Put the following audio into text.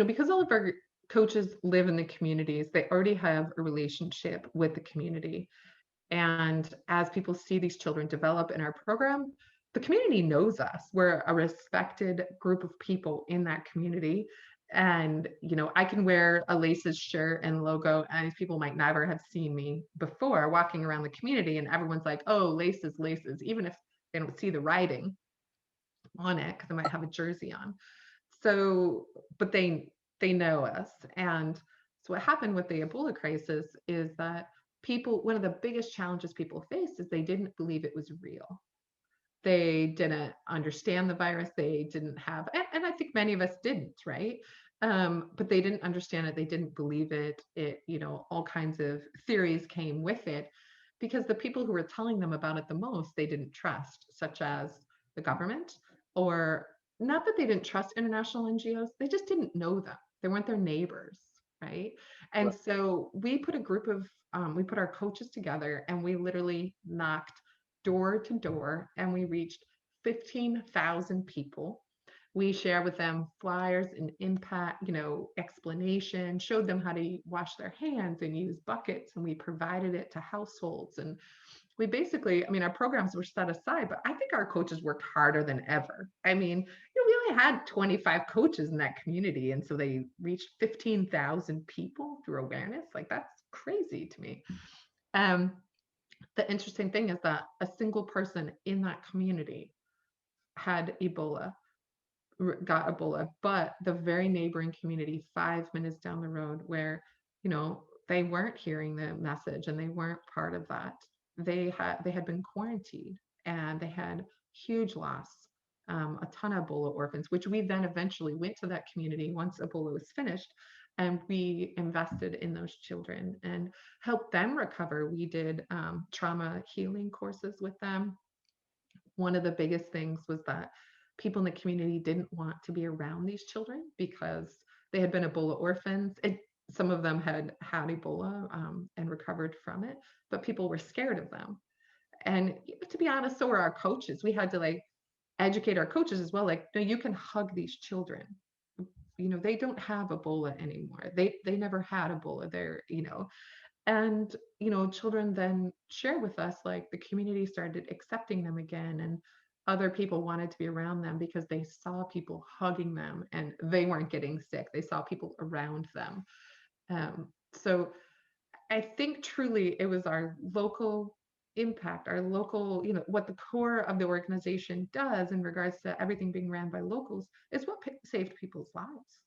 because all of our coaches live in the communities, they already have a relationship with the community. And as people see these children develop in our program, the community knows us. We're a respected group of people in that community. And, I can wear a L.A.C.E.S shirt and logo, and these people might never have seen me before walking around the community. And everyone's like, oh, L.A.C.E.S, L.A.C.E.S, even if they don't see the writing on it, because I might have a jersey on. So, but they know us. And so what happened with the Ebola crisis is that one of the biggest challenges people faced is they didn't believe it was real. They didn't understand the virus. They didn't have, and I think many of us didn't, right? But they didn't understand it. They didn't believe it. All kinds of theories came with it because the people who were telling them about it the most, they didn't trust, such as the government, or not that they didn't trust international NGOs, they just didn't know them. They weren't their neighbors, right? And Right. so we put our coaches together and we literally knocked door to door and we reached 15,000 people. We share with them flyers and impact, explanation, showed them how to wash their hands and use buckets, and we provided it to households. And we basically, our programs were set aside, but I think our coaches worked harder than ever. We only had 25 coaches in that community. And so they reached 15,000 people through awareness. Like, that's crazy to me. Um, the interesting thing is that a single person in that community had Ebola, got Ebola, but the very neighboring community 5 minutes down the road where, they weren't hearing the message and they weren't part of that. They had been quarantined and they had huge loss, a ton of Ebola orphans, which we then eventually went to that community once Ebola was finished. And we invested in those children and helped them recover. We did trauma healing courses with them. One of the biggest things was that people in the community didn't want to be around these children because they had been Ebola orphans. Some of them had had Ebola and recovered from it, but people were scared of them. And to be honest, so were our coaches. We had to educate our coaches as well. Like, no, you can hug these children. They don't have Ebola anymore. They never had Ebola. And children then share with us, like, the community started accepting them again, and other people wanted to be around them because they saw people hugging them and they weren't getting sick. They saw people around them. So I think truly it was our local impact, our local, what the core of the organization does in regards to everything being ran by locals is what saved people's lives.